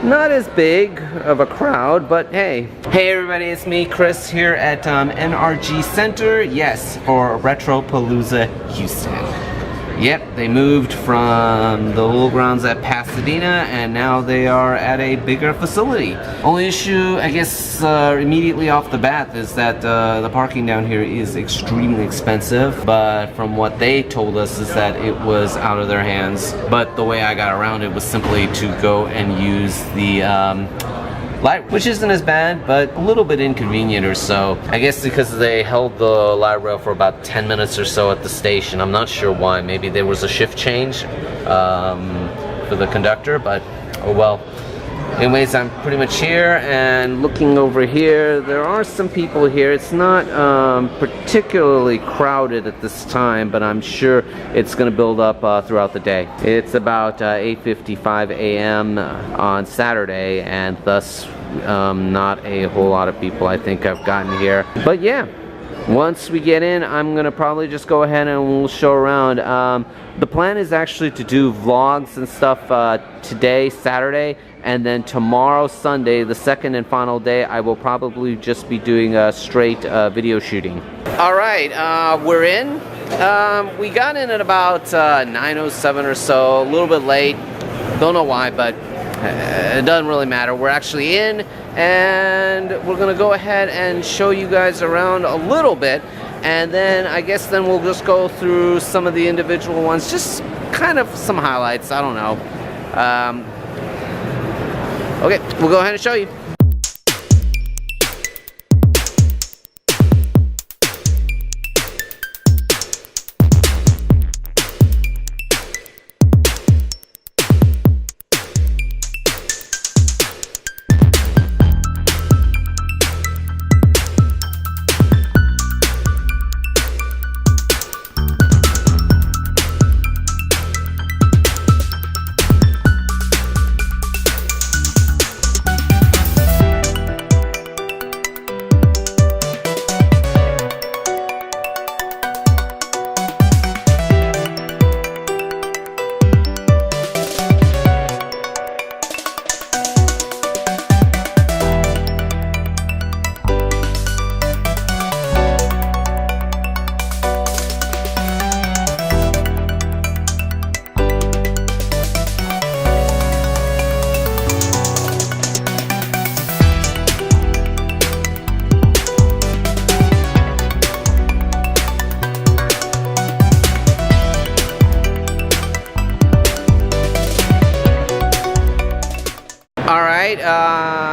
not as big of a crowd, but hey. Hey everybody, it's me, Chris, here at NRG Center, yes, for Retropalooza Houston. Yep, they moved from the little grounds at Pasadena, and now they are at a bigger facility. Only issue, I guess, immediately off the bat is that the parking down here is extremely expensive, but from what they told us is that it was out of their hands. But the way I got around it was simply to go and use the light, which isn't as bad, but a little bit inconvenient or so. I guess because they held the light rail for about 10 minutes or so at the station. I'm not sure why. Maybe there was a shift change for the conductor, but oh well. Anyways, I'm pretty much here, and looking over here, there are some people here. It's not particularly crowded at this time, but I'm sure it's going to build up throughout the day. It's about 8:55 a.m. on Saturday, and thus not a whole lot of people I think have gotten here. But yeah, once we get in, I'm going to probably just go ahead and we'll show around. The plan is actually to do vlogs and stuff today, Saturday, and then tomorrow, Sunday, the second and final day, I will probably just be doing straight video shooting. All right, we're in. We got in at about 9:07 or so, a little bit late. Don't know why, but it doesn't really matter. We're actually in, and we're gonna go ahead and show you guys around a little bit, and then I guess then we'll just go through some of the individual ones, just kind of some highlights. I don't know. Okay, we'll go ahead and show you.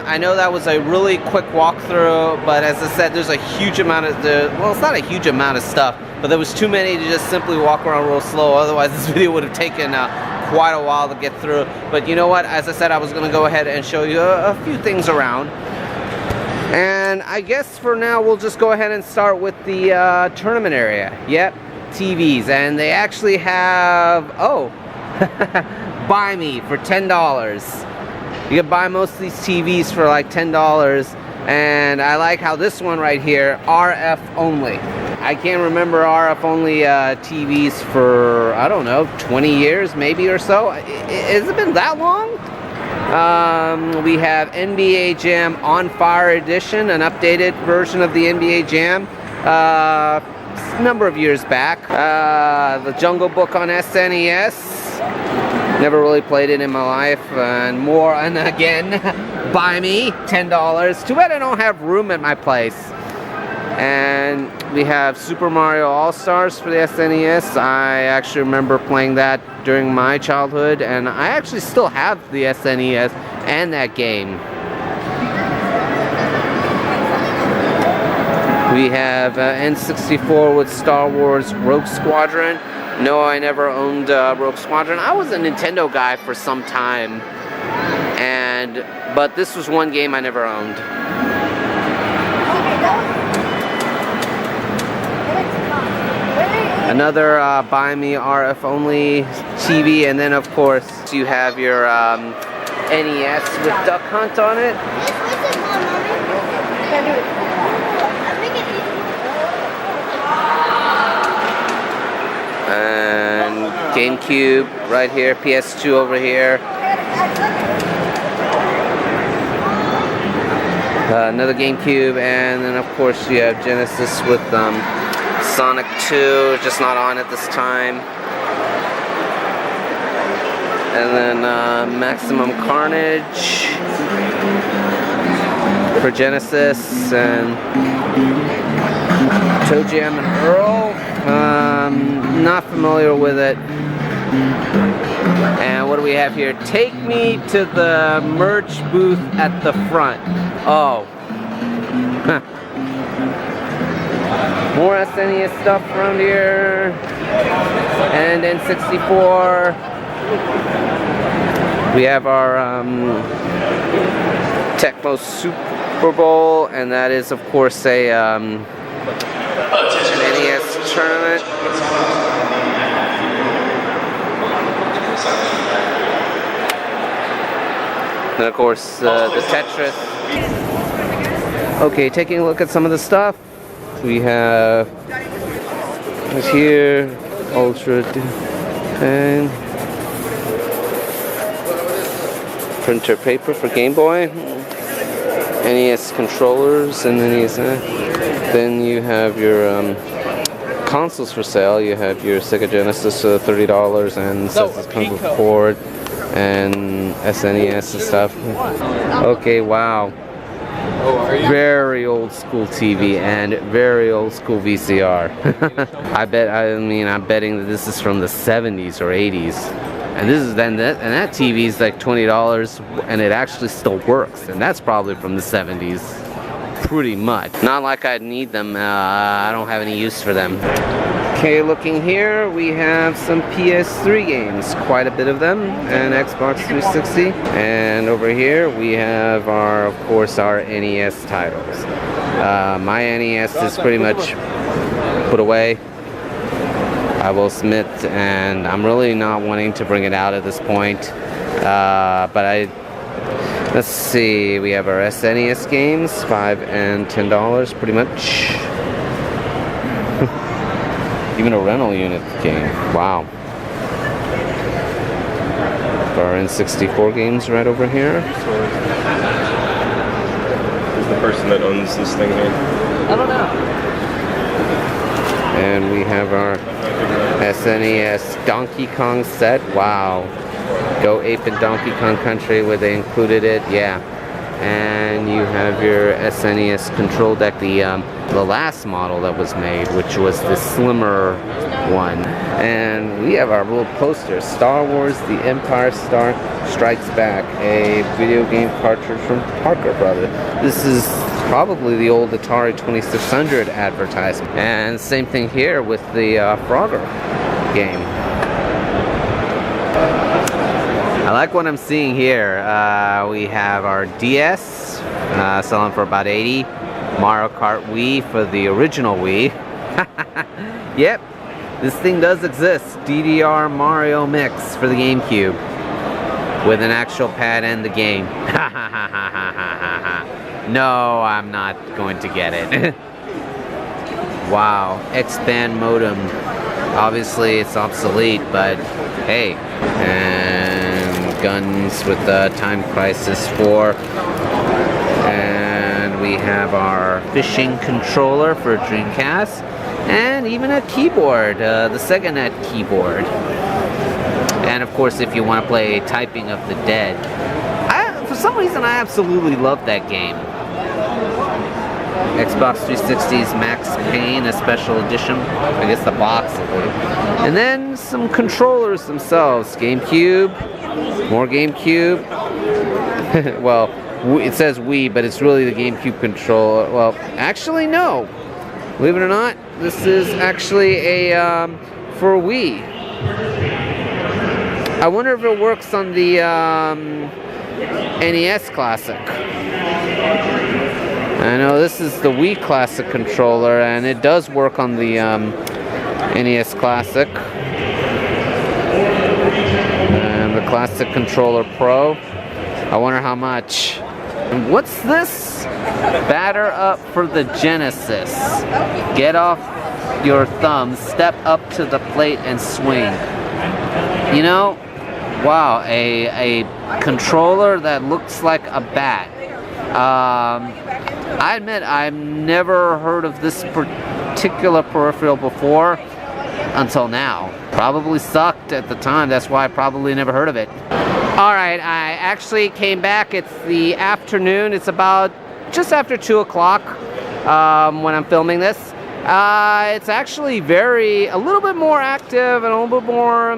I know that was a really quick walkthrough, but as I said, there's a huge amount of well, it's not a huge amount of stuff, but there was too many to just simply walk around real slow. Otherwise, this video would have taken quite a while to get through. But you know what? As I said, I was going to go ahead and show you a few things around. And I guess for now, we'll just go ahead and start with the tournament area. Yep, TVs, and they actually have buy me for $10. You can buy most of these TVs for like $10, and I like how this one right here, RF only. I can't remember RF only TVs for, I don't know, 20 years maybe or so. Has it been that long? We have NBA Jam On Fire Edition, an updated version of the NBA Jam. A number of years back. The Jungle Book on SNES. Never really played it in my life, and more, and again, buy me, $10. Too bad I don't have room at my place. And we have Super Mario All-Stars for the SNES. I actually remember playing that during my childhood, and I actually still have the SNES and that game. We have N64 with Star Wars Rogue Squadron. No, I never owned Rogue Squadron. I was a Nintendo guy for some time, but this was one game I never owned. Another buy me RF only TV, and then of course you have your NES with Duck Hunt on it. And GameCube right here, PS2 over here. Another GameCube, and then of course you have Genesis with Sonic 2, just not on at this time. And then Maximum Carnage for Genesis, and Toe Jam and Earl. Not familiar with it. And what do we have here? Take me to the merch booth at the front. Oh. More SNES stuff around here. And N64. We have our Tecmo Super Bowl, and that is of course a an NES tournament. And of course the Tetris. Okay, taking a look at some of the stuff. We have here Ultra and printer paper for Game Boy, NES controllers, and NES. Then you have your consoles for sale. You have your Sega Genesis, $30, and says it comes with cord and SNES and stuff. Okay, wow. Very old school TV and very old school VCR. I'm betting that this is from the 70s or 80s. And this is that TV is like $20, and it actually still works, and that's probably from the 70s, pretty much. Not like I'd need them. I don't have any use for them. Okay, looking here, we have some PS3 games, quite a bit of them, and Xbox 360. And over here we have of course, our NES titles. My NES is pretty much put away, I will admit, and I'm really not wanting to bring it out at this point. But let's see, we have our SNES games, $5 and $10 pretty much. Even a rental unit game, wow. Our N64 games right over here. Who's the person that owns this thing here? I don't know. And we have our SNES Donkey Kong set. Wow. Go Ape in Donkey Kong Country, where they included it. Yeah. And you have your SNES control deck, the last model that was made, which was the slimmer one. And we have our little poster, Star Wars: The Empire Strikes Back, a video game cartridge from Parker Brothers. This is probably the old Atari 2600 advertisement. And same thing here with the Frogger game. I like what I'm seeing here. We have our DS selling for about $80. Mario Kart Wii for the original Wii. Yep, this thing does exist. DDR Mario Mix for the GameCube with an actual pad and the game. No, I'm not going to get it. Wow, X-Band modem. Obviously it's obsolete, but hey. And guns with the Time Crisis 4. And we have our fishing controller for Dreamcast. And even a keyboard, the SegaNet keyboard. And of course, if you want to play Typing of the Dead. For some reason, I absolutely love that game. Xbox 360's Max Payne, a special edition. I guess the box of it. And then some controllers themselves. GameCube, more GameCube. Well, it says Wii, but it's really the GameCube controller. Well, actually, no. Believe it or not, this is actually a for Wii. I wonder if it works on the NES Classic. I know this is the Wii Classic controller, and it does work on the NES Classic. And the Classic Controller Pro. I wonder how much. And what's this? Batter up for the Genesis. Get off your thumb, step up to the plate and swing. You know, wow, a controller that looks like a bat. I admit I've never heard of this particular peripheral before until now. Probably sucked at the time, that's why I probably never heard of it. Alright, I actually came back. It's the afternoon. It's about just after 2 o'clock when I'm filming this. It's actually a little bit more active and a little bit more,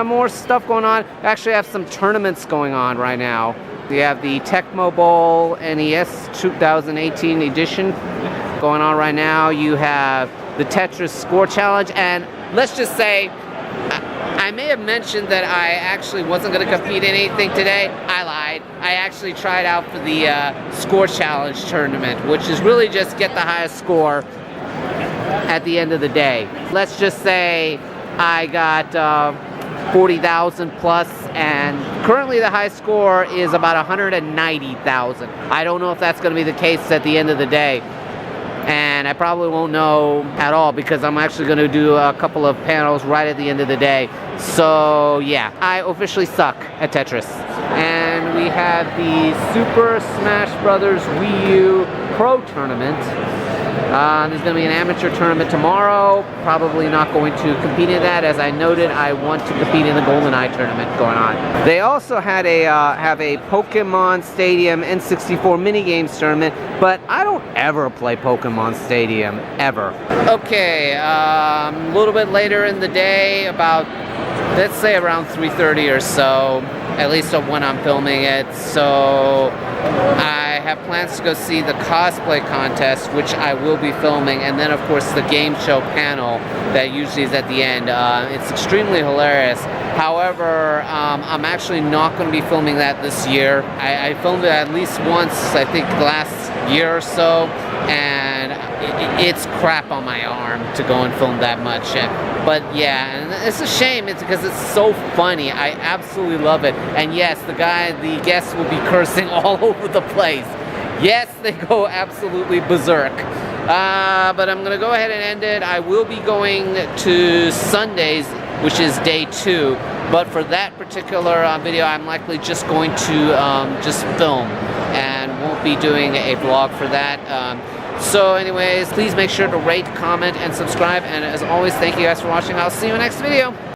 more stuff going on. I actually have some tournaments going on right now. We have the Tecmo Bowl NES 2018 edition going on right now. You have the Tetris Score Challenge, and let's just say, I may have mentioned that I actually wasn't going to compete in anything today. I lied. I actually tried out for the Score Challenge tournament, which is really just get the highest score at the end of the day. Let's just say I got 40,000 plus, and currently the high score is about 190,000. I don't know if that's going to be the case at the end of the day. And I probably won't know at all because I'm actually going to do a couple of panels right at the end of the day. So yeah, I officially suck at Tetris. And we have the Super Smash Bros. Wii U Pro Tournament. There's going to be an amateur tournament tomorrow. Probably not going to compete in that. As I noted, I want to compete in the GoldenEye tournament going on. They also had have a Pokemon Stadium N64 minigames tournament, but I don't ever play Pokemon Stadium, ever. Okay, a little bit later in the day, about, let's say around 3:30 or so, at least when I'm filming it. So I have plans to go see the cosplay contest, which I will be filming, and then of course the game show panel that usually is at the end. It's extremely hilarious. However, I'm actually not going to be filming that this year. I filmed it at least once, I think last year or so, and it's crap on my arm to go and film that much. But yeah, and it's a shame. It's because it's so funny. I absolutely love it. And yes, the guests will be cursing all over the place. Yes, they go absolutely berserk. But I'm gonna go ahead and end it. I will be going to Sundays, which is day 2. But for that particular video, I'm likely just going to just film and won't be doing a vlog for that. So anyways, please make sure to rate, comment, and subscribe. And as always, thank you guys for watching. I'll see you in the next video.